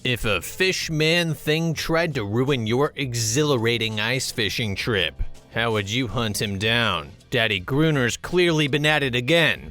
If a fish man thing tried to ruin your exhilarating ice fishing trip, how would you hunt him down? Daddy Gruner's clearly been at it again.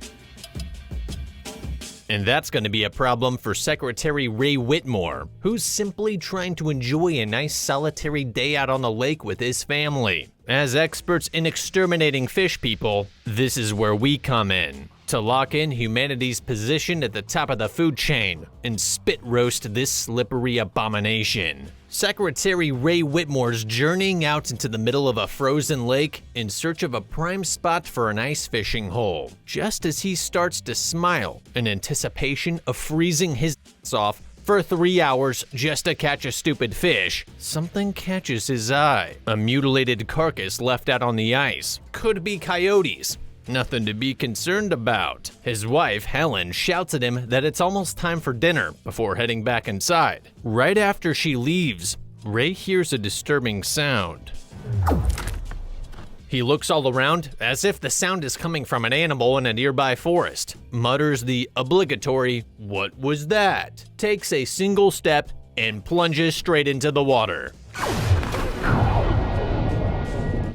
And that's going to be a problem for Secretary Ray Whitmore, who's simply trying to enjoy a nice solitary day out on the lake with his family. As experts in exterminating fish people, this is where we come in, to lock in humanity's position at the top of the food chain and spit roast this slippery abomination. Secretary Ray Whitmore's journeying out into the middle of a frozen lake in search of a prime spot for an ice fishing hole, just as he starts to smile in anticipation of freezing his ass off for 3 hours just to catch a stupid fish. Something catches his eye. A mutilated carcass left out on the ice. Could be coyotes. Nothing to be concerned about. His wife, Helen, shouts at him that it's almost time for dinner before heading back inside. Right after she leaves, Ray hears a disturbing sound. He looks all around as if the sound is coming from an animal in a nearby forest, mutters the obligatory, "What was that?" takes a single step, and plunges straight into the water.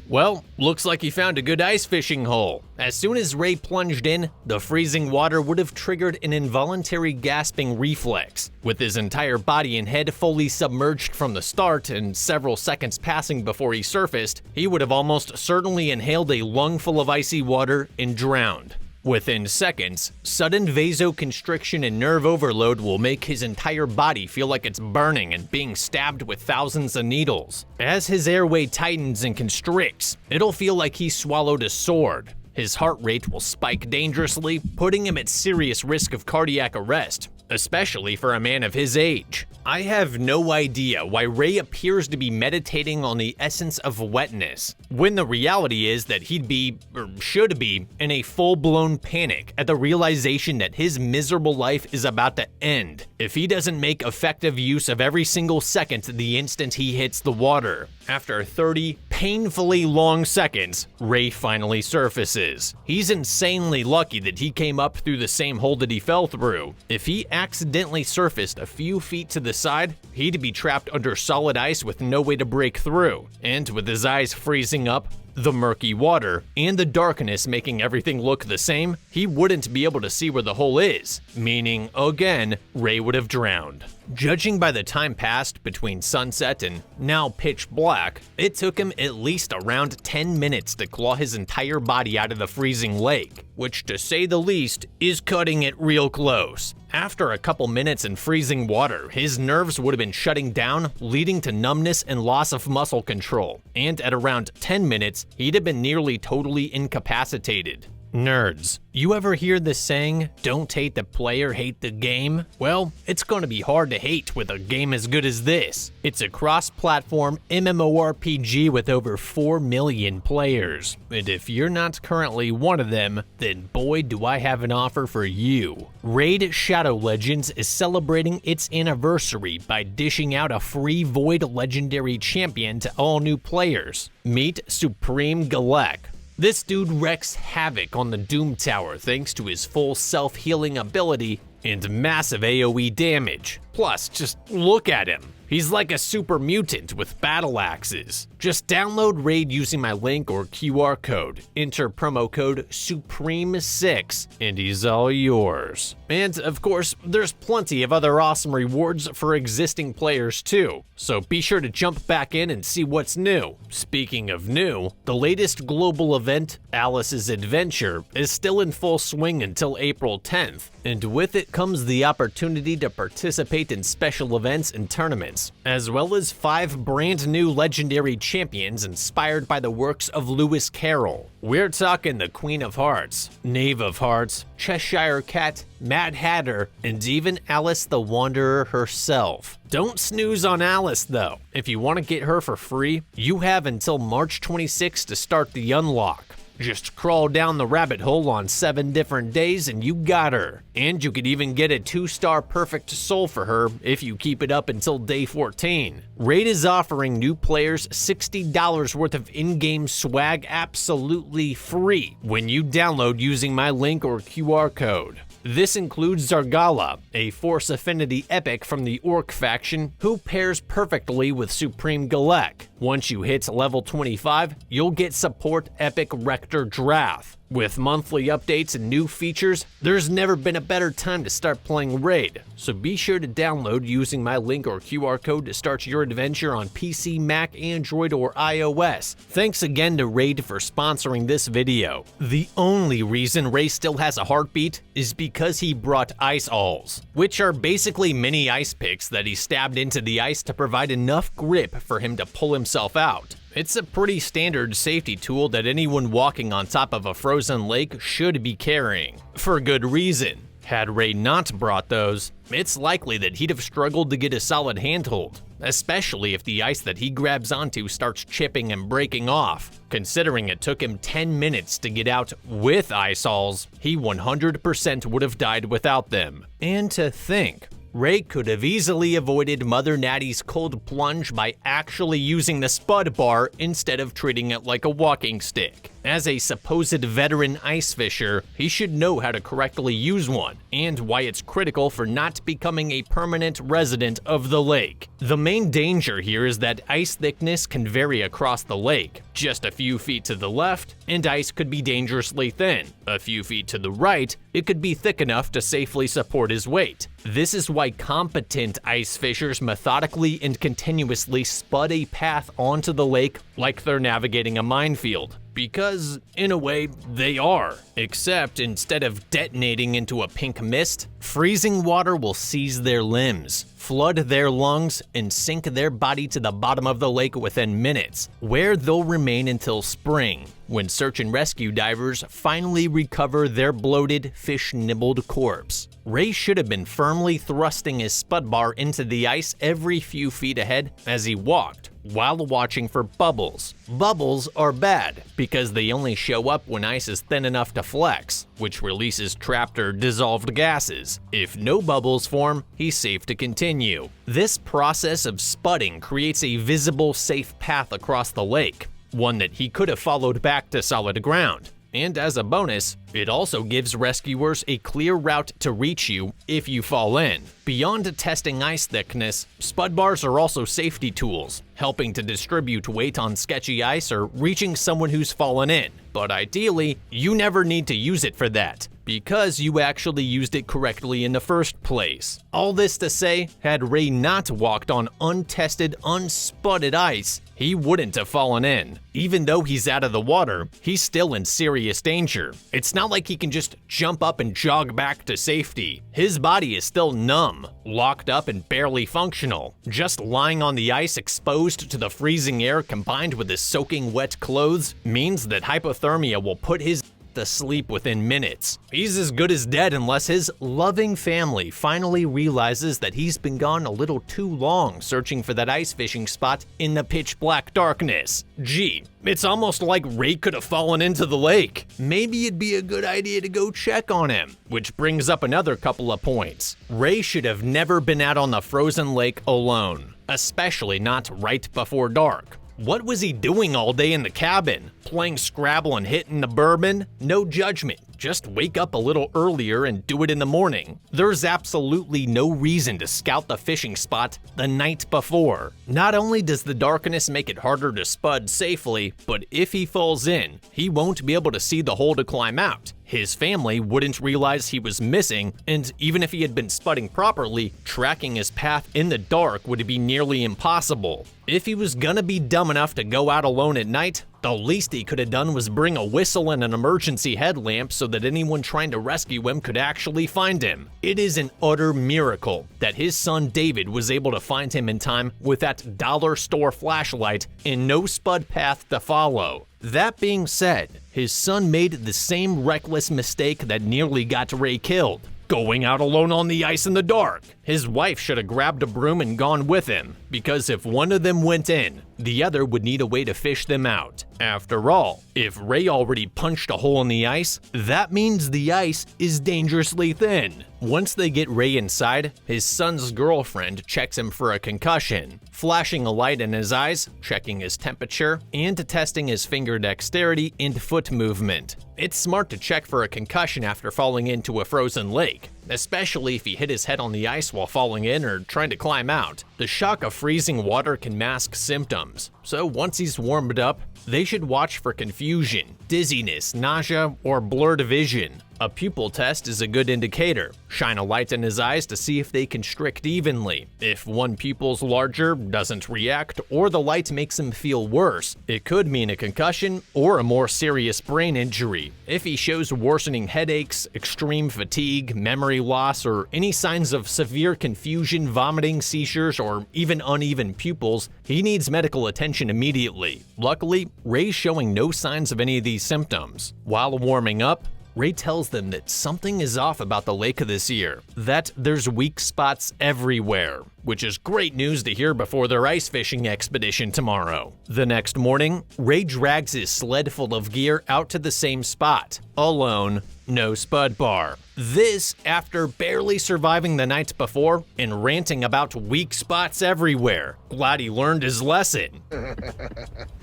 Well, looks like he found a good ice fishing hole. As soon as Ray plunged in, the freezing water would have triggered an involuntary gasping reflex. With his entire body and head fully submerged from the start and several seconds passing before he surfaced, he would have almost certainly inhaled a lungful of icy water and drowned. Within seconds, sudden vasoconstriction and nerve overload will make his entire body feel like it's burning and being stabbed with thousands of needles. As his airway tightens and constricts, it'll feel like he swallowed a sword. His heart rate will spike dangerously, putting him at serious risk of cardiac arrest, especially for a man of his age. I have no idea why Ray appears to be meditating on the essence of wetness, when the reality is that he'd be, or should be, in a full-blown panic at the realization that his miserable life is about to end if he doesn't make effective use of every single second the instant he hits the water. After 30 painfully long seconds, Ray finally surfaces. He's insanely lucky that he came up through the same hole that he fell through. If he accidentally surfaced a few feet to the side, he'd be trapped under solid ice with no way to break through. And with his eyes freezing up, the murky water, and the darkness making everything look the same, he wouldn't be able to see where the hole is, meaning, again, Ray would have drowned. Judging by the time passed between sunset and now pitch black, it took him at least around 10 minutes to claw his entire body out of the freezing lake, which to say the least is cutting it real close. After a couple minutes in freezing water, his nerves would have been shutting down, leading to numbness and loss of muscle control, and at around 10 minutes, he'd have been nearly totally incapacitated. Nerds, you ever hear the saying, "Don't hate the player, hate the game"? Well, it's gonna be hard to hate with a game as good as this. It's a cross-platform MMORPG with over 4 million players. And if you're not currently one of them, then boy do I have an offer for you. Raid Shadow Legends is celebrating its anniversary by dishing out a free Void Legendary Champion to all new players. Meet Supreme Galek. This dude wreaks havoc on the Doom Tower thanks to his full self-healing ability and massive AoE damage. Plus, just look at him. He's like a super mutant with battle axes. Just download Raid using my link or QR code. Enter promo code SUPREME6 and he's all yours. And of course, there's plenty of other awesome rewards for existing players too. So be sure to jump back in and see what's new. Speaking of new, the latest global event, Alice's Adventure, is still in full swing until April 10th. And with it comes the opportunity to participate in special events and tournaments, as well as 5 brand new legendary champions inspired by the works of Lewis Carroll. We're talking the Queen of Hearts, Knave of Hearts, Cheshire Cat, Mad Hatter, and even Alice the Wanderer herself. Don't snooze on Alice though. If you want to get her for free, you have until March 26 to start the unlock. Just crawl down the rabbit hole on 7 different days and you got her. And you could even get a 2-star perfect soul for her if you keep it up until day 14. Raid is offering new players $60 worth of in-game swag absolutely free when you download using my link or QR code. This includes Zargala, a Force Affinity epic from the Orc faction who pairs perfectly with Supreme Galek. Once you hit level 25, you'll get support epic Rector Drath. With monthly updates and new features, there's never been a better time to start playing Raid, so be sure to download using my link or QR code to start your adventure on PC, Mac, Android, or iOS. Thanks again to Raid for sponsoring this video. The only reason Ray still has a heartbeat is because he brought ice awls, which are basically mini ice picks that he stabbed into the ice to provide enough grip for him to pull himself out. It's a pretty standard safety tool that anyone walking on top of a frozen lake should be carrying, for good reason. Had Ray not brought those, it's likely that he'd have struggled to get a solid handhold, especially if the ice that he grabs onto starts chipping and breaking off. Considering it took him 10 minutes to get out with ice awls, he 100% would have died without them. And to think, Ray could have easily avoided Mother Natty's cold plunge by actually using the spud bar instead of treating it like a walking stick. As a supposed veteran ice fisher, he should know how to correctly use one, and why it's critical for not becoming a permanent resident of the lake. The main danger here is that ice thickness can vary across the lake. Just a few feet to the left, and ice could be dangerously thin. A few feet to the right, it could be thick enough to safely support his weight. This is why competent ice fishers methodically and continuously spud a path onto the lake like they're navigating a minefield. Because, in a way, they are. Except instead of detonating into a pink mist, freezing water will seize their limbs, flood their lungs, and sink their body to the bottom of the lake within minutes, where they'll remain until spring, when search and rescue divers finally recover their bloated, fish-nibbled corpse. Ray should have been firmly thrusting his spud bar into the ice every few feet ahead as he walked, while watching for bubbles. Bubbles are bad because they only show up when ice is thin enough to flex, which releases trapped or dissolved gases. If no bubbles form, he's safe to continue. This process of spudding creates a visible, safe path across the lake, one that he could have followed back to solid ground. And as a bonus, it also gives rescuers a clear route to reach you if you fall in. Beyond testing ice thickness, spud bars are also safety tools, helping to distribute weight on sketchy ice or reaching someone who's fallen in. But ideally, you never need to use it for that, because you actually used it correctly in the first place. All this to say, had Ray not walked on untested, unspudded ice, he wouldn't have fallen in. Even though he's out of the water, he's still in serious danger. It's not like he can just jump up and jog back to safety. His body is still numb, locked up and barely functional. Just lying on the ice exposed to the freezing air combined with his soaking wet clothes means that hypothermia will put his to sleep within minutes. He's as good as dead unless his loving family finally realizes that he's been gone a little too long searching for that ice fishing spot in the pitch black darkness. Gee, it's almost like Ray could have fallen into the lake. Maybe it'd be a good idea to go check on him. Which brings up another couple of points. Ray should have never been out on the frozen lake alone, especially not right before dark. What was he doing all day in the cabin? Playing Scrabble and hitting the bourbon? No judgment. Just wake up a little earlier and do it in the morning. There's absolutely no reason to scout the fishing spot the night before. Not only does the darkness make it harder to spud safely, but if he falls in, he won't be able to see the hole to climb out. His family wouldn't realize he was missing, and even if he had been spudding properly, tracking his path in the dark would be nearly impossible. If he was gonna be dumb enough to go out alone at night, the least he could have done was bring a whistle and an emergency headlamp so that anyone trying to rescue him could actually find him. It is an utter miracle that his son David was able to find him in time with that dollar store flashlight and no spud path to follow. That being said, his son made the same reckless mistake that nearly got Ray killed, going out alone on the ice in the dark. His wife should have grabbed a broom and gone with him, because if one of them went in, the other would need a way to fish them out. After all, if Ray already punched a hole in the ice, that means the ice is dangerously thin. Once they get Ray inside, his son's girlfriend checks him for a concussion, flashing a light in his eyes, checking his temperature, and testing his finger dexterity and foot movement. It's smart to check for a concussion after falling into a frozen lake, especially if he hit his head on the ice while falling in or trying to climb out. The shock of freezing water can mask symptoms, so once he's warmed up, they should watch for confusion, dizziness, nausea, or blurred vision. A pupil test is a good indicator. Shine a light in his eyes to see if they constrict evenly. If one pupil's larger, doesn't react, or the light makes him feel worse, it could mean a concussion or a more serious brain injury. If he shows worsening headaches, extreme fatigue, memory loss, or any signs of severe confusion, vomiting, seizures, or even uneven pupils, he needs medical attention immediately. Luckily, Ray's showing no signs of any of these symptoms. While warming up, Ray tells them that something is off about the lake this year, that there's weak spots everywhere, which is great news to hear before their ice fishing expedition tomorrow. The next morning, Ray drags his sled full of gear out to the same spot, alone, no spud bar. This after barely surviving the night before and ranting about weak spots everywhere. Glad he learned his lesson.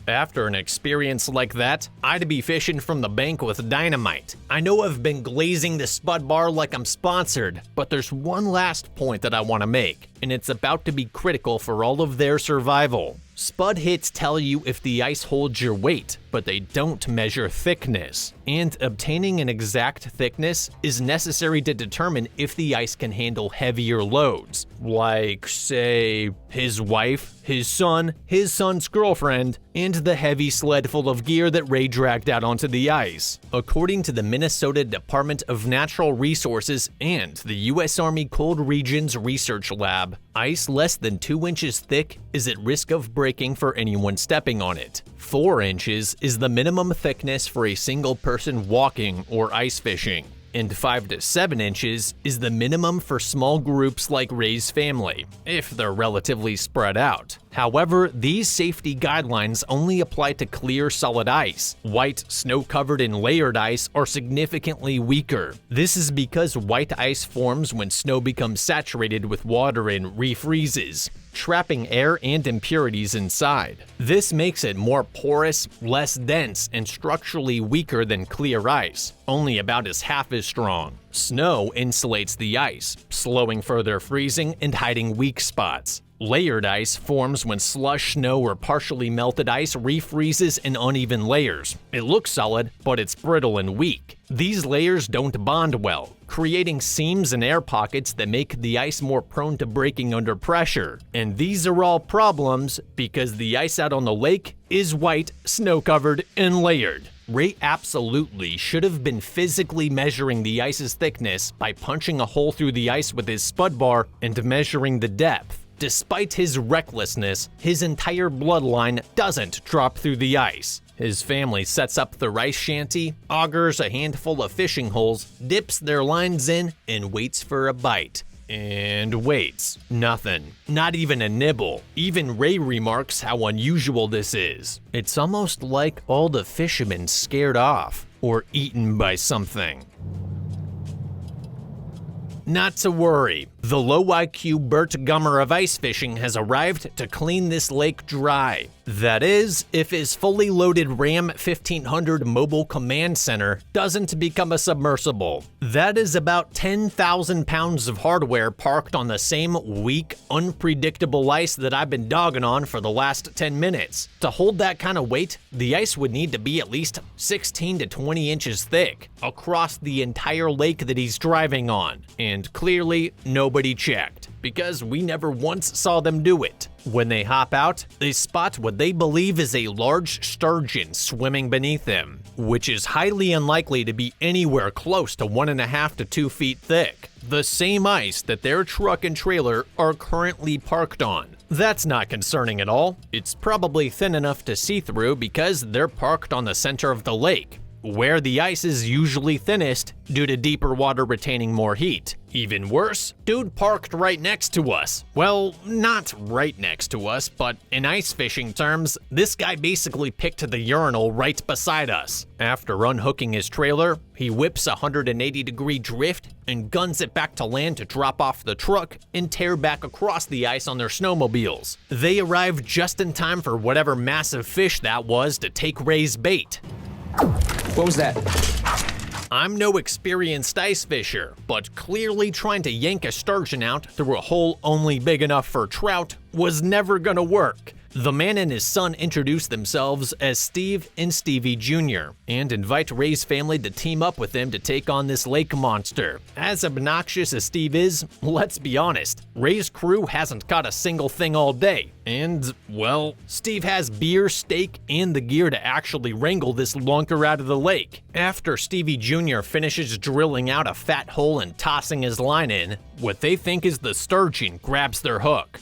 After an experience like that, I'd be fishing from the bank with dynamite. I know I've been glazing the spud bar like I'm sponsored, but there's one last point that I want to make, and it's about to be critical for all of their survival. Spud hits tell you if the ice holds your weight, but they don't measure thickness. And obtaining an exact thickness is necessary to determine if the ice can handle heavier loads, like, say, his wife, his son's girlfriend, and the heavy sled full of gear that Ray dragged out onto the ice. According to the Minnesota Department of Natural Resources and the U.S. Army Cold Regions Research Lab, ice less than 2 inches thick is at risk of breaking for anyone stepping on it. 4 inches is the minimum thickness for a single person walking or ice fishing, and 5 to 7 inches is the minimum for small groups like Ray's family, if they're relatively spread out. However, these safety guidelines only apply to clear solid ice. White, snow-covered and layered ice are significantly weaker. This is because white ice forms when snow becomes saturated with water and refreezes, trapping air and impurities inside. This makes it more porous, less dense, and structurally weaker than clear ice, only about half as strong. Snow insulates the ice, slowing further freezing and hiding weak spots. Layered ice forms when slush, snow, or partially melted ice refreezes in uneven layers. It looks solid, but it's brittle and weak. These layers don't bond well, creating seams and air pockets that make the ice more prone to breaking under pressure. And these are all problems because the ice out on the lake is white, snow-covered, and layered. Ray absolutely should have been physically measuring the ice's thickness by punching a hole through the ice with his spud bar and measuring the depth. Despite his recklessness, his entire bloodline doesn't drop through the ice. His family sets up the ice shanty, augers a handful of fishing holes, dips their lines in, and waits for a bite. And waits. Nothing. Not even a nibble. Even Ray remarks how unusual this is. It's almost like all the fishermen scared off or eaten by something. Not to worry, the low IQ Bert Gummer of ice fishing has arrived to clean this lake dry. That is, if his fully loaded Ram 1500 mobile command center doesn't become a submersible. That is about 10,000 pounds of hardware parked on the same weak, unpredictable ice that I've been dogging on for the last 10 minutes. To hold that kind of weight, the ice would need to be at least 16 to 20 inches thick across the entire lake that he's driving on. And clearly, nobody checked, because we never once saw them do it. When they hop out, they spot what they believe is a large sturgeon swimming beneath them, which is highly unlikely to be anywhere close to 1.5 to 2 feet thick. The same ice that their truck and trailer are currently parked on. That's not concerning at all. It's probably thin enough to see through because they're parked on the center of the lake. where the ice is usually thinnest due to deeper water retaining more heat. Even worse, dude parked right next to us. Well, not right next to us, but in ice fishing terms, this guy basically picked the urinal right beside us. After unhooking his trailer, he whips a 180-degree drift and guns it back to land to drop off the truck and tear back across the ice on their snowmobiles. They arrived just in time for whatever massive fish that was to take Ray's bait. What was that? I'm no experienced ice fisher, but clearly trying to yank a sturgeon out through a hole only big enough for trout was never gonna work. The man and his son introduce themselves as Steve and Stevie Jr. and invite Ray's family to team up with them to take on this lake monster. As obnoxious as Steve is, let's be honest, Ray's crew hasn't caught a single thing all day. And, well, Steve has beer, steak, and the gear to actually wrangle this lunker out of the lake. After Stevie Jr. finishes drilling out a fat hole and tossing his line in, what they think is the sturgeon grabs their hook.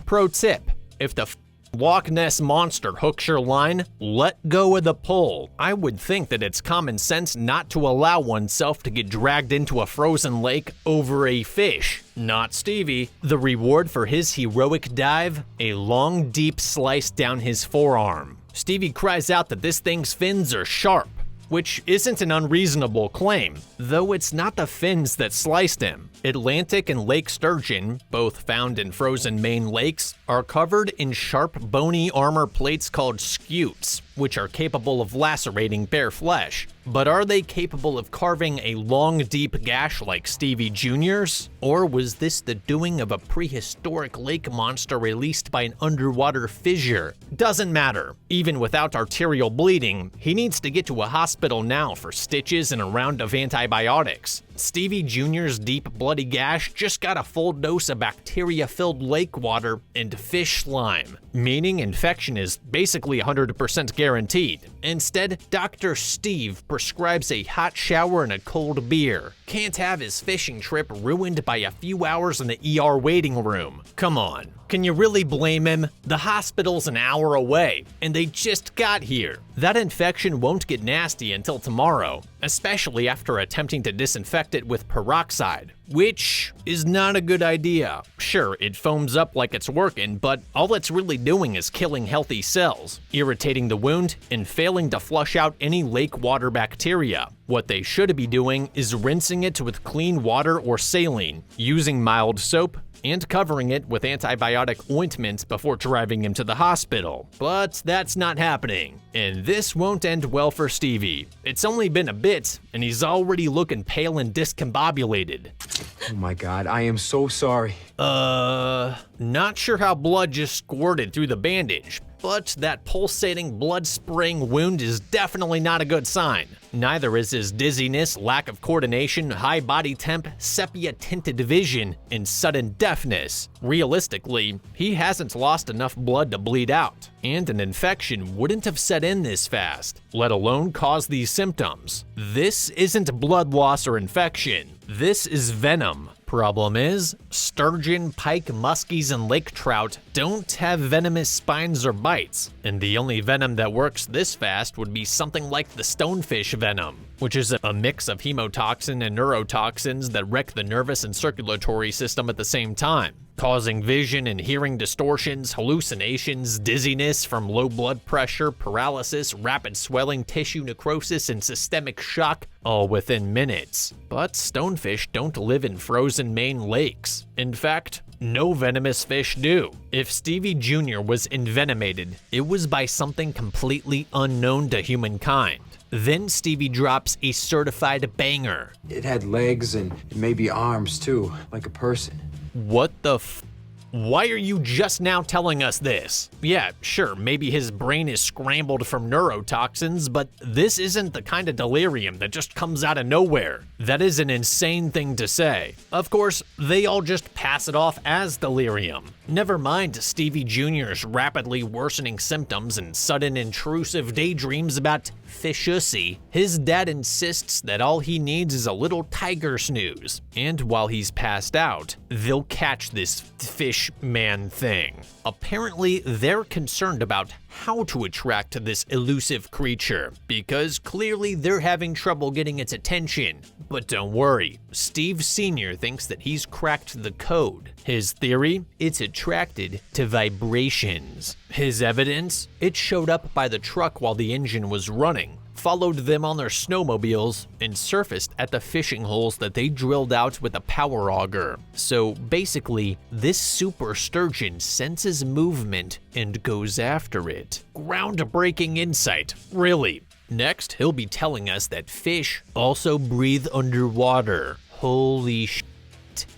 Pro tip, if the Loch Ness Monster hooks your line, let go of the pole. I would think that it's common sense not to allow oneself to get dragged into a frozen lake over a fish. Not Stevie. The reward for his heroic dive? A long, deep slice down his forearm. Stevie cries out that this thing's fins are sharp, which isn't an unreasonable claim, though it's not the fins that sliced him. Atlantic and lake sturgeon, both found in frozen Maine lakes, are covered in sharp bony armor plates called scutes, which are capable of lacerating bare flesh. But are they capable of carving a long, deep gash like Stevie Jr.'s? Or was this the doing of a prehistoric lake monster released by an underwater fissure? Doesn't matter. Even without arterial bleeding, he needs to get to a hospital now for stitches and a round of antibiotics. Stevie Jr.'s deep bloody gash just got a full dose of bacteria-filled lake water and fish slime, meaning infection is basically 100% guaranteed. Instead, Dr. Steve prescribes a hot shower and a cold beer. Can't have his fishing trip ruined by a few hours in the ER waiting room. Come on. Can you really blame him? The hospital's an hour away, and they just got here. That infection won't get nasty until tomorrow, especially after attempting to disinfect it with peroxide, which is not a good idea. Sure, it foams up like it's working, but all it's really doing is killing healthy cells, irritating the wound, and failing to flush out any lake water bacteria. What they should be doing is rinsing it with clean water or saline, using mild soap, and covering it with antibiotic ointment before driving him to the hospital. But that's not happening, and this won't end well for Stevie. It's only been a bit, and he's already looking pale and discombobulated. Oh my God, I am so sorry. Not sure how blood just squirted through the bandage, but that pulsating, blood-spraying wound is definitely not a good sign. Neither is his dizziness, lack of coordination, high body temp, sepia-tinted vision, and sudden deafness. Realistically, he hasn't lost enough blood to bleed out, and an infection wouldn't have set in this fast, let alone cause these symptoms. This isn't blood loss or infection. This is venom. Problem is, sturgeon, pike, muskies, and lake trout don't have venomous spines or bites, and the only venom that works this fast would be something like the stonefish venom, which is a mix of hemotoxin and neurotoxins that wreck the nervous and circulatory system at the same time, causing vision and hearing distortions, hallucinations, dizziness from low blood pressure, paralysis, rapid swelling, tissue necrosis, and systemic shock, all within minutes. But stonefish don't live in frozen Maine lakes. In fact, no venomous fish do. If Stevie Jr. was envenomated, it was by something completely unknown to humankind. Then Stevie drops a certified banger. It had legs and maybe arms too, like a person. What the f? Why are you just now telling us this? Yeah, sure, maybe his brain is scrambled from neurotoxins, but this isn't the kind of delirium that just comes out of nowhere. That is an insane thing to say. Of course, they all just pass it off as delirium. Never mind Stevie Jr.'s rapidly worsening symptoms and sudden intrusive daydreams about fishussy. His dad insists that all he needs is a little tiger snooze, and while he's passed out, they'll catch this fish fish man thing. Apparently, they're concerned about how to attract this elusive creature, because clearly they're having trouble getting its attention. But don't worry, Steve Sr. thinks that he's cracked the code. His theory? It's attracted to vibrations. His evidence? It showed up by the truck while the engine was running, followed them on their snowmobiles, and surfaced at the fishing holes that they drilled out with a power auger. So basically, this super sturgeon senses movement and goes after it. Groundbreaking insight, really. Next, he'll be telling us that fish also breathe underwater. Holy shit.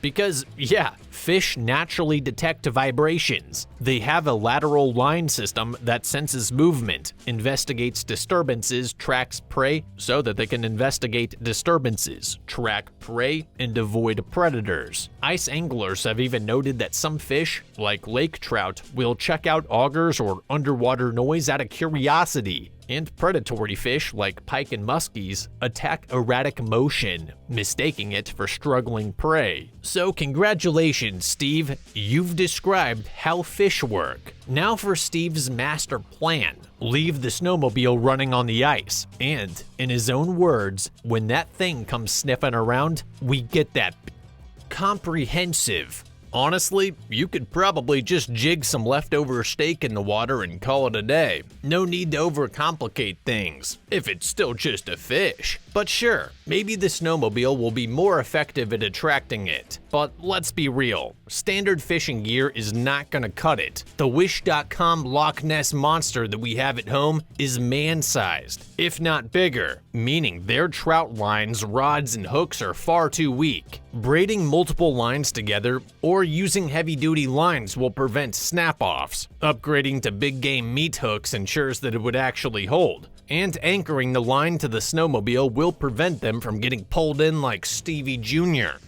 Because, yeah, fish naturally detect vibrations. They have a lateral line system that senses movement, investigates disturbances, tracks prey so that they can investigate disturbances, track prey, and avoid predators. Ice anglers have even noted that some fish, like lake trout, will check out augers or underwater noise out of curiosity. And predatory fish like pike and muskies attack erratic motion, mistaking it for struggling prey. So congratulations, Steve, you've described how fish work. Now for Steve's master plan. Leave the snowmobile running on the ice, and, in his own words, when that thing comes sniffing around, we get that comprehensive. Honestly, you could probably just jig some leftover steak in the water and call it a day. No need to overcomplicate things, if it's still just a fish. But sure, maybe the snowmobile will be more effective at attracting it. But let's be real, standard fishing gear is not gonna cut it. The Wish.com Loch Ness monster that we have at home is man-sized, if not bigger, meaning their trout lines, rods, and hooks are far too weak. Braiding multiple lines together or using heavy-duty lines will prevent snap-offs. Upgrading to big game meat hooks ensures that it would actually hold. And anchoring the line to the snowmobile will prevent them from getting pulled in like Stevie Jr.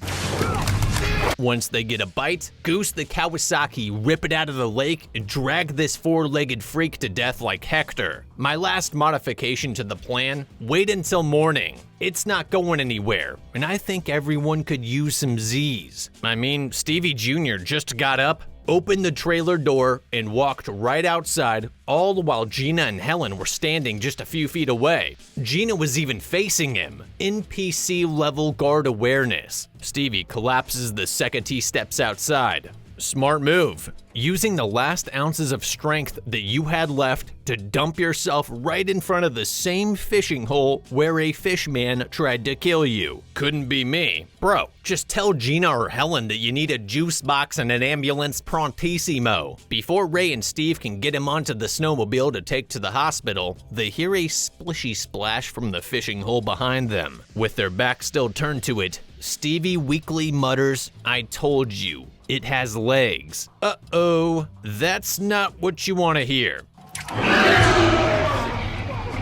Once they get a bite, goose the Kawasaki, rip it out of the lake, and drag this four-legged freak to death like Hector. My last modification to the plan, wait until morning. It's not going anywhere, and I think everyone could use some Z's. I mean, Stevie Jr. just got up, opened the trailer door, and walked right outside, all the while Gina and Helen were standing just a few feet away. Gina was even facing him. NPC level guard awareness. Stevie collapses the second he steps outside. Smart move. Using the last ounces of strength that you had left to dump yourself right in front of the same fishing hole where a fishman tried to kill you. Couldn't be me. Bro, just tell Gina or Helen that you need a juice box and an ambulance prontissimo. Before Ray and Steve can get him onto the snowmobile to take to the hospital, they hear a splishy splash from the fishing hole behind them. With their back still turned to it, Stevie weakly mutters, "I told you, it has legs." Uh-oh, that's not what you want to hear.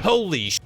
Holy sh*,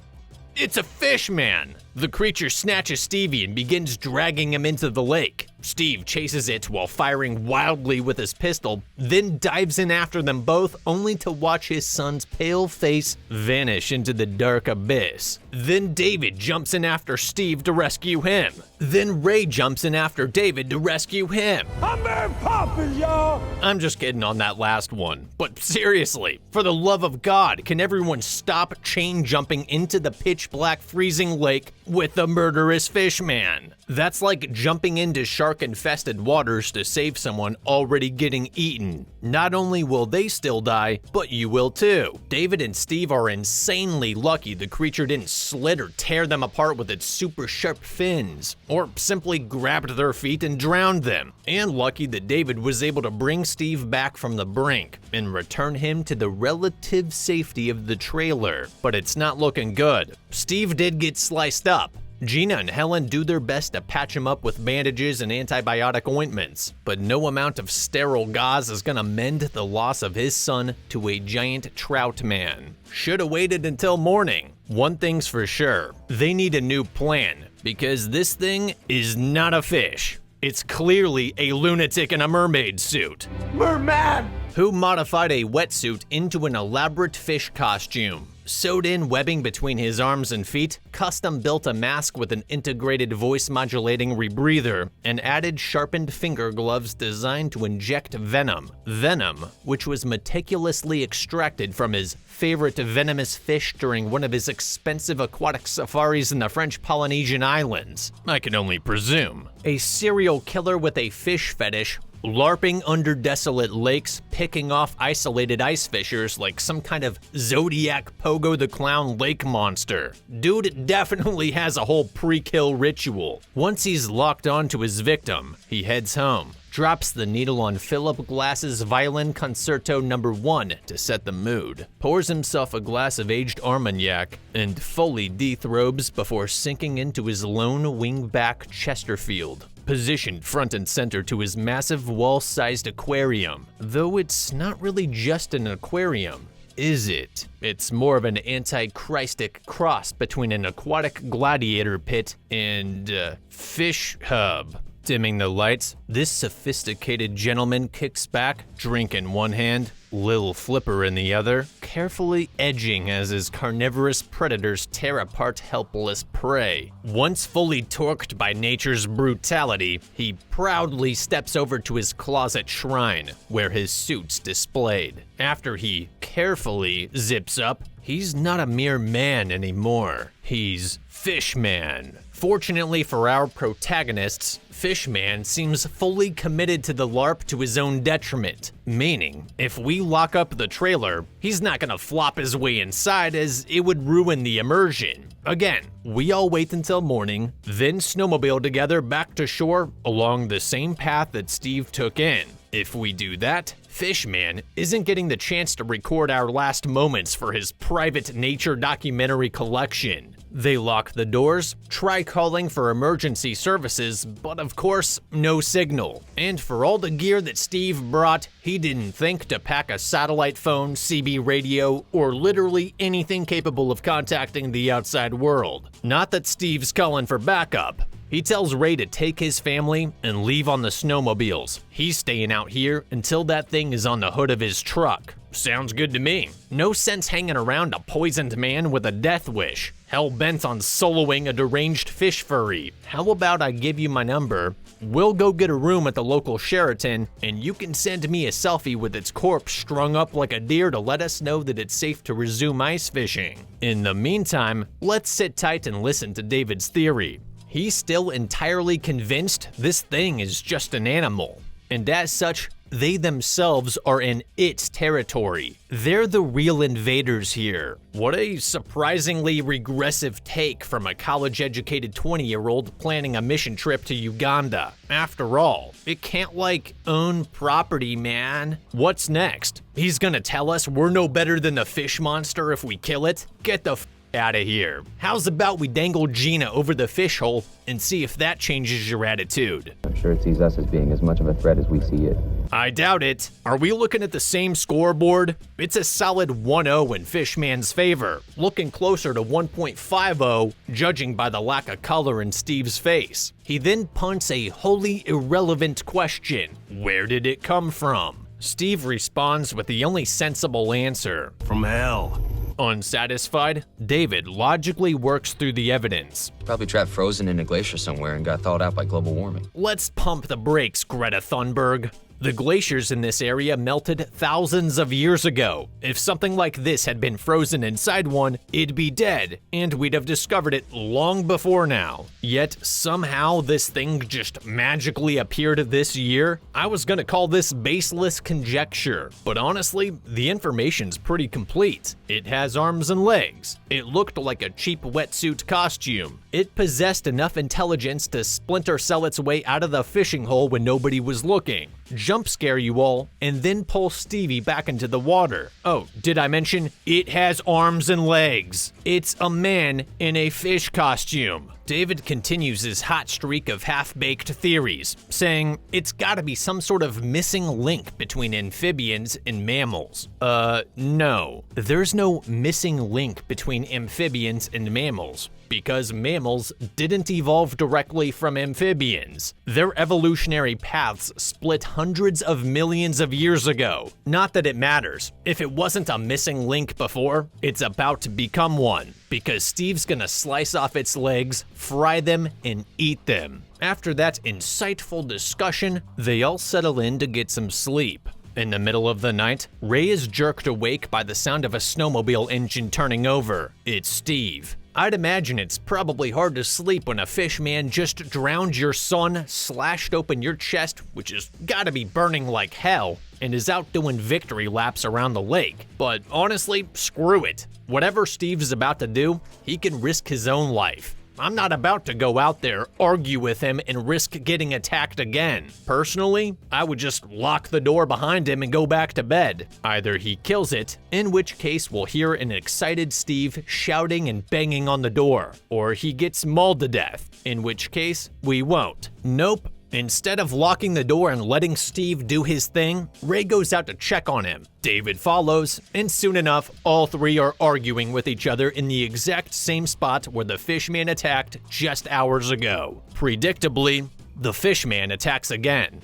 it's a fish man! The creature snatches Stevie and begins dragging him into the lake. Steve chases it while firing wildly with his pistol, then dives in after them both, only to watch his son's pale face vanish into the dark abyss. Then David jumps in after Steve to rescue him. Then Ray jumps in after David to rescue him. I'm Mary Poppins, y'all! I'm just kidding on that last one. But seriously, for the love of God, can everyone stop chain jumping into the pitch black freezing lake with the murderous fish man? That's like jumping into shark-infested waters to save someone already getting eaten. Not only will they still die, but you will too. David and Steve are insanely lucky the creature didn't slit or tear them apart with its super sharp fins, or simply grabbed their feet and drowned them. And lucky that David was able to bring Steve back from the brink and return him to the relative safety of the trailer. But it's not looking good. Steve did get sliced up. Gina and Helen do their best to patch him up with bandages and antibiotic ointments, but no amount of sterile gauze is gonna mend the loss of his son to a giant trout man. Should've waited until morning. One thing's for sure, they need a new plan, because this thing is not a fish. It's clearly a lunatic in a mermaid suit. Merman! Who modified a wetsuit into an elaborate fish costume. sewed in webbing between his arms and feet, custom built a mask with an integrated voice modulating rebreather, and added sharpened finger gloves designed to inject venom. Venom, which was meticulously extracted from his favorite venomous fish during one of his expensive aquatic safaris in the French Polynesian Islands. I can only presume. A serial killer with a fish fetish, LARPing under desolate lakes, picking off isolated ice fishers like some kind of Zodiac Pogo the Clown lake monster. Dude definitely has a whole pre-kill ritual. Once he's locked onto his victim, he heads home, drops the needle on Philip Glass's Violin Concerto No. 1 to set the mood, pours himself a glass of aged Armagnac, and fully dethrobes before sinking into his lone wingback Chesterfield, positioned front and center to his massive wall-sized aquarium. Though it's not really just an aquarium, is it? It's more of an anti-Christic cross between an aquatic gladiator pit and a fish hub. Dimming the lights, this sophisticated gentleman kicks back, drink in one hand, lil flipper in the other, carefully edging as his carnivorous predators tear apart helpless prey. Once fully torqued by nature's brutality, he proudly steps over to his closet shrine, where his suit's displayed. After he carefully zips up, he's not a mere man anymore. He's Fishman. Fortunately for our protagonists, Fishman seems fully committed to the LARP to his own detriment, meaning if we lock up the trailer, he's not gonna flop his way inside as it would ruin the immersion. Again, we all wait until morning, then snowmobile together back to shore along the same path that Steve took in. If we do that, Fishman isn't getting the chance to record our last moments for his private nature documentary collection. They lock the doors, try calling for emergency services, but of course, no signal. And for all the gear that Steve brought, he didn't think to pack a satellite phone, CB radio, or literally anything capable of contacting the outside world. Not that Steve's calling for backup. He tells Ray to take his family and leave on the snowmobiles. He's staying out here until that thing is on the hood of his truck. Sounds good to me. No sense hanging around a poisoned man with a death wish, hell-bent on soloing a deranged fish furry. How about I give you my number? We'll go get a room at the local Sheraton, and you can send me a selfie with its corpse strung up like a deer to let us know that it's safe to resume ice fishing. In the meantime, let's sit tight and listen to David's theory. He's still entirely convinced this thing is just an animal, and as such, they themselves are in its territory. They're the real invaders here. What a surprisingly regressive take from a college-educated 20-year-old planning a mission trip to Uganda. After all, it can't own property, man. What's next? He's gonna tell us we're no better than the fish monster if we kill it? Get the out of here. How's about we dangle Gina over the fish hole and see if that changes your attitude? I'm sure it sees us as being as much of a threat as we see it. I doubt it. Are we looking at the same scoreboard? It's a solid 1-0 in Fishman's favor, looking closer to 1.50 judging by the lack of color in Steve's face. He then punts a wholly irrelevant question. Where did it come from? Steve responds with the only sensible answer. From hell. Unsatisfied, David logically works through the evidence. Probably trapped frozen in a glacier somewhere and got thawed out by global warming. Let's pump the brakes, Greta Thunberg. The glaciers in this area melted thousands of years ago. If something like this had been frozen inside one, it'd be dead, and we'd have discovered it long before now. Yet somehow this thing just magically appeared this year? I was gonna call this baseless conjecture, but honestly, the information's pretty complete. It has arms and legs. It looked like a cheap wetsuit costume. It possessed enough intelligence to splinter cell its way out of the fishing hole when nobody was looking, jump scare you all, and then pull Stevie back into the water. Oh, did I mention it has arms and legs? It's a man in a fish costume. David continues his hot streak of half-baked theories, saying it's gotta be some sort of missing link between amphibians and mammals. No. There's no missing link between amphibians and mammals, because mammals didn't evolve directly from amphibians. Their evolutionary paths split hundreds of millions of years ago. Not that it matters. If it wasn't a missing link before, it's about to become one, because Steve's gonna slice off its legs, fry them, and eat them. After that insightful discussion, they all settle in to get some sleep. In the middle of the night, Ray is jerked awake by the sound of a snowmobile engine turning over. It's Steve. I'd imagine it's probably hard to sleep when a fish man just drowned your son, slashed open your chest, which has gotta be burning like hell, and is out doing victory laps around the lake. But honestly, screw it. Whatever Steve's about to do, he can risk his own life. I'm not about to go out there, argue with him, and risk getting attacked again. Personally, I would just lock the door behind him and go back to bed. Either he kills it, in which case we'll hear an excited Steve shouting and banging on the door, or he gets mauled to death, in which case we won't. Nope. Instead of locking the door and letting Steve do his thing, Ray goes out to check on him. David follows, and soon enough, all three are arguing with each other in the exact same spot where the fishman attacked just hours ago. Predictably, the fishman attacks again.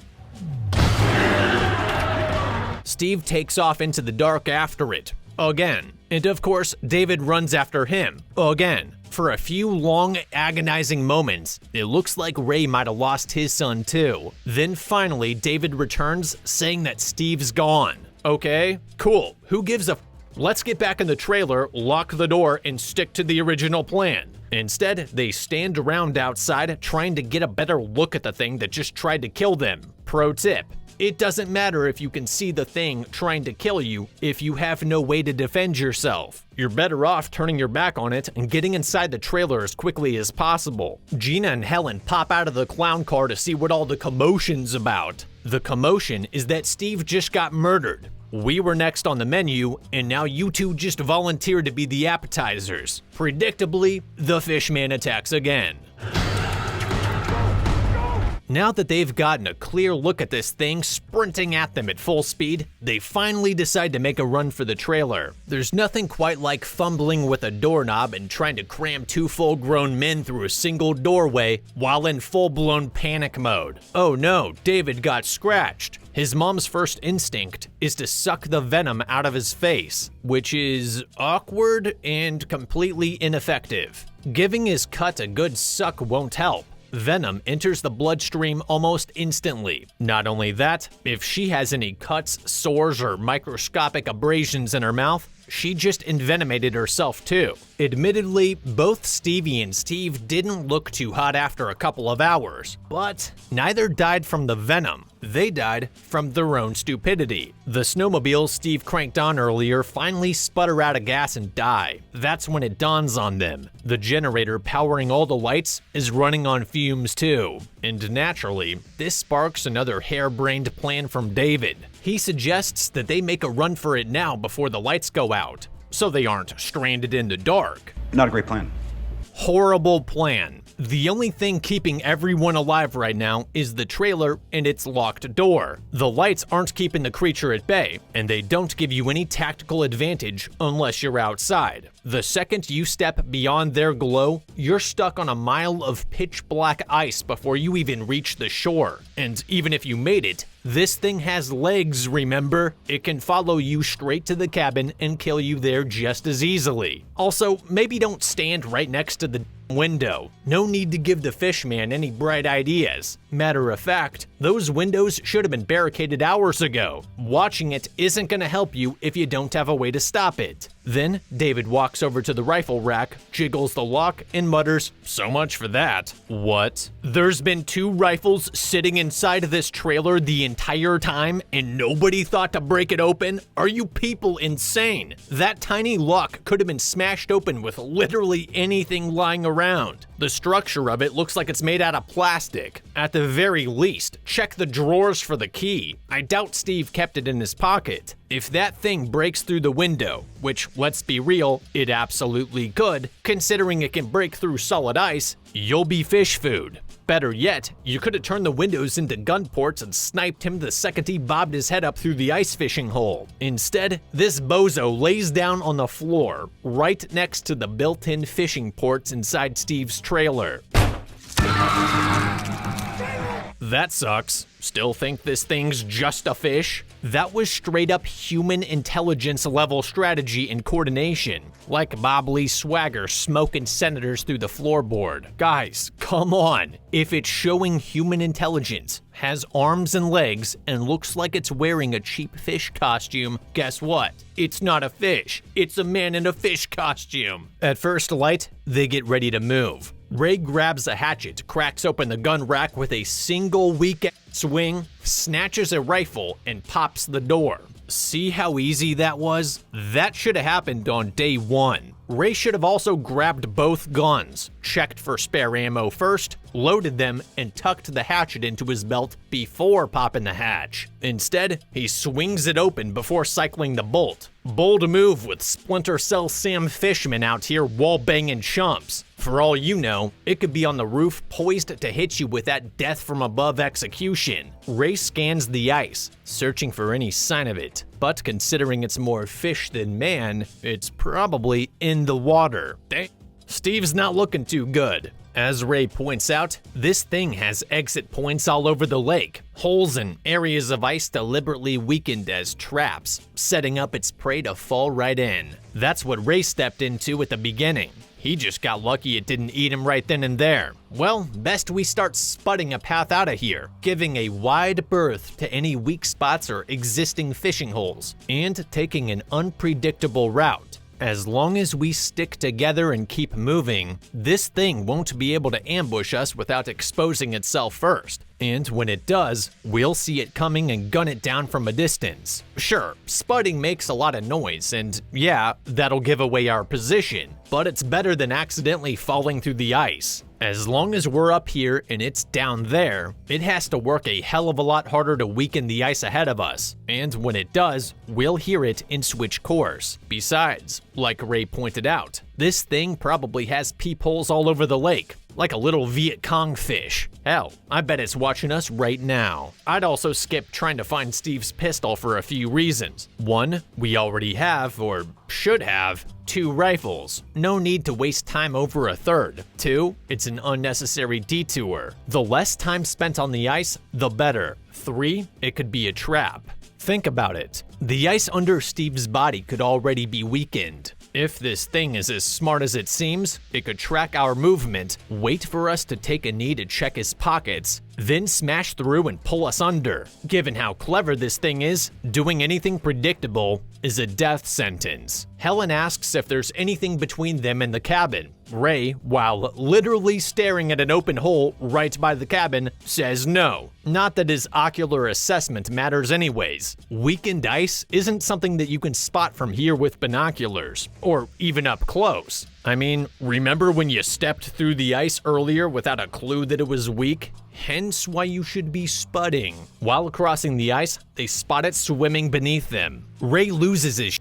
Steve takes off into the dark after it, again. And of course, David runs after him, again. For a few long, agonizing moments, it looks like Ray might have lost his son too. Then finally, David returns, saying that Steve's gone. Okay, cool. Who gives a Let's get back in the trailer, lock the door, and stick to the original plan. Instead, they stand around outside trying to get a better look at the thing that just tried to kill them. Pro tip: it doesn't matter if you can see the thing trying to kill you if you have no way to defend yourself. You're better off turning your back on it and getting inside the trailer as quickly as possible. Gina and Helen pop out of the clown car to see what all the commotion's about. The commotion is that Steve just got murdered. We were next on the menu, and now you two just volunteered to be the appetizers. Predictably, the fishman attacks again. Now that they've gotten a clear look at this thing sprinting at them at full speed, they finally decide to make a run for the trailer. There's nothing quite like fumbling with a doorknob and trying to cram two full-grown men through a single doorway while in full-blown panic mode. Oh no, David got scratched. His mom's first instinct is to suck the venom out of his face, which is awkward and completely ineffective. Giving his cut a good suck won't help. Venom enters the bloodstream almost instantly. Not only that, if she has any cuts, sores, or microscopic abrasions in her mouth, she just envenomated herself too. Admittedly, both Stevie and Steve didn't look too hot after a couple of hours, but neither died from the venom. They died from their own stupidity. The snowmobile Steve cranked on earlier finally sputter out of gas and die. That's when it dawns on them. The generator powering all the lights is running on fumes too. And naturally, this sparks another harebrained plan from David. He suggests that they make a run for it now before the lights go out, so they aren't stranded in the dark. Not a great plan. Horrible plan. The only thing keeping everyone alive right now is the trailer and its locked door. The lights aren't keeping the creature at bay, and they don't give you any tactical advantage unless you're outside. The second you step beyond their glow, you're stuck on a mile of pitch black ice before you even reach the shore. And even if you made it, this thing has legs, remember? It can follow you straight to the cabin and kill you there just as easily. Also, maybe don't stand right next to the window. No need to give the fishman any bright ideas. Matter of fact, those windows should have been barricaded hours ago. Watching it isn't gonna help you if you don't have a way to stop it. Then, David walks over to the rifle rack, jiggles the lock, and mutters, "So much for that." What? There's been 2 rifles sitting inside this trailer the entire time, and nobody thought to break it open? Are you people insane? That tiny lock could have been smashed open with literally anything lying around. The structure of it looks like it's made out of plastic. At the very least, check the drawers for the key. I doubt Steve kept it in his pocket. If that thing breaks through the window, which, let's be real, it absolutely could, considering it can break through solid ice, you'll be fish food. Better yet, you could have turned the windows into gun ports and sniped him the second he bobbed his head up through the ice fishing hole. Instead, this bozo lays down on the floor, right next to the built-in fishing ports inside Steve's trailer. That sucks. Still think this thing's just a fish? That was straight up human intelligence level strategy and coordination. Like Bob Lee Swagger smoking senators through the floorboard. Guys, come on. If it's showing human intelligence, has arms and legs, and looks like it's wearing a cheap fish costume, guess what? It's not a fish. It's a man in a fish costume. At first light, they get ready to move. Ray grabs a hatchet, cracks open the gun rack with a single weak swing, snatches a rifle, and pops the door. See how easy that was? That should have happened on day one. Ray should have also grabbed both guns, checked for spare ammo first, loaded them, and tucked the hatchet into his belt before popping the hatch. Instead, he swings it open before cycling the bolt. Bold move with Splinter Cell Sam Fishman out here wall-banging chumps. For all you know, it could be on the roof poised to hit you with that death from above execution. Ray scans the ice, searching for any sign of it, but considering it's more fish than man, it's probably in the water. Dang. Steve's not looking too good. As Ray points out, this thing has exit points all over the lake, holes and areas of ice deliberately weakened as traps, setting up its prey to fall right in. That's what Ray stepped into at the beginning. He just got lucky it didn't eat him right then and there. Well, best we start spudding a path out of here, giving a wide berth to any weak spots or existing fishing holes, and taking an unpredictable route. As long as we stick together and keep moving, this thing won't be able to ambush us without exposing itself first. And when it does, we'll see it coming and gun it down from a distance. Sure, spudding makes a lot of noise, and yeah, that'll give away our position, but it's better than accidentally falling through the ice. As long as we're up here and it's down there, it has to work a hell of a lot harder to weaken the ice ahead of us. And when it does, we'll hear it and switch course. Besides, like Ray pointed out, this thing probably has peepholes all over the lake, like a little Viet Cong fish. Hell, I bet it's watching us right now. I'd also skip trying to find Steve's pistol for a few reasons. One, we already have, or should have, 2 rifles. No need to waste time over a third. 2, it's an unnecessary detour. The less time spent on the ice, the better. 3, it could be a trap. Think about it. The ice under Steve's body could already be weakened. If this thing is as smart as it seems, it could track our movement, wait for us to take a knee to check his pockets, then smash through and pull us under. Given how clever this thing is, doing anything predictable is a death sentence. Helen asks if there's anything between them and the cabin. Ray, while literally staring at an open hole right by the cabin, says no. Not that his ocular assessment matters anyways. Weakened ice isn't something that you can spot from here with binoculars, or even up close. I mean, remember when you stepped through the ice earlier without a clue that it was weak? Hence why you should be spudding. While crossing the ice, they spot it swimming beneath them. Ray loses his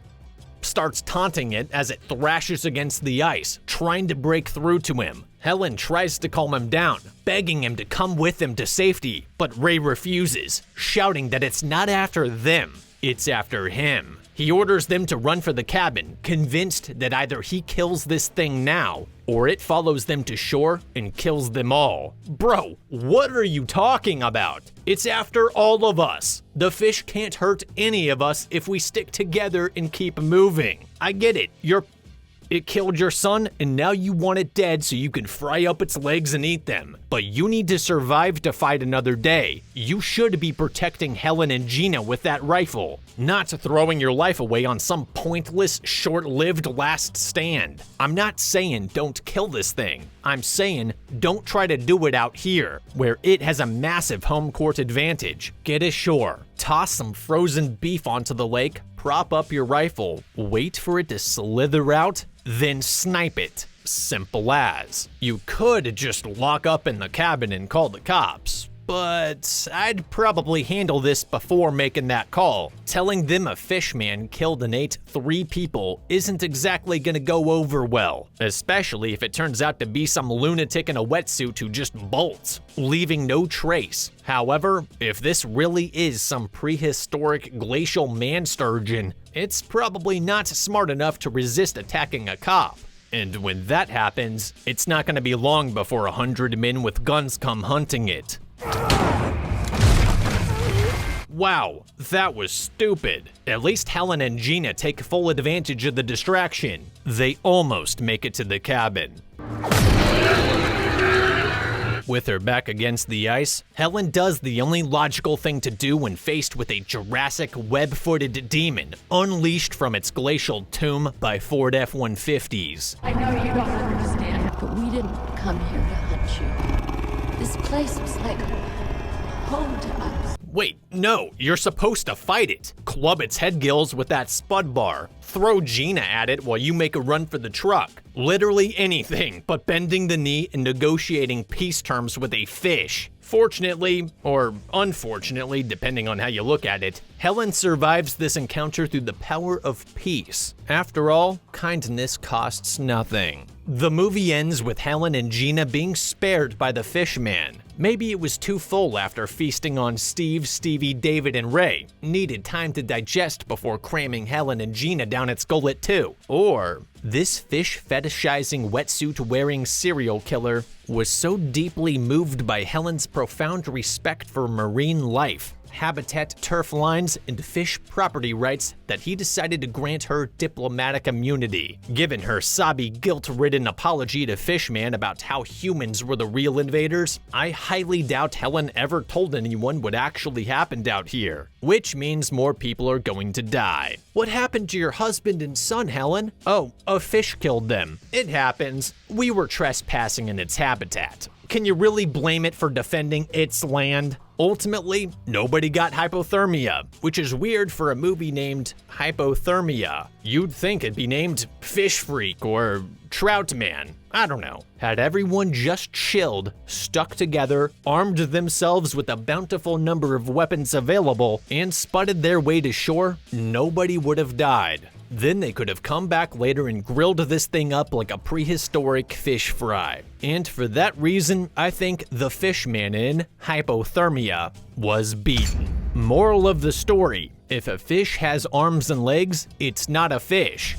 starts taunting it as it thrashes against the ice, trying to break through to him. Helen tries to calm him down, begging him to come with them to safety, but Ray refuses, shouting that it's not after them, it's after him. He orders them to run for the cabin, convinced that either he kills this thing now, or it follows them to shore and kills them all. Bro, what are you talking about? It's after all of us. The fish can't hurt any of us if we stick together and keep moving. I get it, it killed your son, and now you want it dead so you can fry up its legs and eat them. But you need to survive to fight another day. You should be protecting Helen and Gina with that rifle, not throwing your life away on some pointless, short-lived last stand. I'm not saying don't kill this thing. I'm saying don't try to do it out here, where it has a massive home court advantage. Get ashore, toss some frozen beef onto the lake, prop up your rifle, wait for it to slither out, then snipe it. Simple as. You could just lock up in the cabin and call the cops, but I'd probably handle this before making that call. Telling them a fish man killed and ate 3 people isn't exactly gonna go over well, especially if it turns out to be some lunatic in a wetsuit who just bolts, leaving no trace. However, if this really is some prehistoric glacial man sturgeon, it's probably not smart enough to resist attacking a cop. And when that happens, it's not gonna be long before 100 men with guns come hunting it. Wow, that was stupid. At least Helen and Gina take full advantage of the distraction. They almost make it to the cabin. With her back against the ice, Helen does the only logical thing to do when faced with a Jurassic web-footed demon unleashed from its glacial tomb by Ford F-150s. I know you don't understand, but we didn't come here to hunt you. This place was like home to us. Wait, no, you're supposed to fight it. Club its head gills with that spud bar. Throw Gina at it while you make a run for the truck. Literally anything but bending the knee and negotiating peace terms with a fish. Fortunately, or unfortunately, depending on how you look at it, Helen survives this encounter through the power of peace. After all, kindness costs nothing. The movie ends with Helen and Gina being spared by the fish man. Maybe it was too full after feasting on Steve, Stevie, David, and Ray. Needed time to digest before cramming Helen and Gina down its gullet too. Or this fish fetishizing wetsuit-wearing serial killer was so deeply moved by Helen's profound respect for marine life, habitat, turf lines, and fish property rights that he decided to grant her diplomatic immunity. Given her sobby, guilt-ridden apology to Fishman about how humans were the real invaders, I highly doubt Helen ever told anyone what actually happened out here, which means more people are going to die. What happened to your husband and son, Helen? Oh, a fish killed them. It happens. We were trespassing in its habitat. Can you really blame it for defending its land? Ultimately, nobody got hypothermia, which is weird for a movie named Hypothermia. You'd think it'd be named Fish Freak or Trout Man. I don't know. Had everyone just chilled, stuck together, armed themselves with a bountiful number of weapons available, and spudded their way to shore, nobody would have died. Then they could have come back later and grilled this thing up like a prehistoric fish fry. And for that reason, I think the Fishman in Hypothermia was beaten. Moral of the story: if a fish has arms and legs, it's not a fish.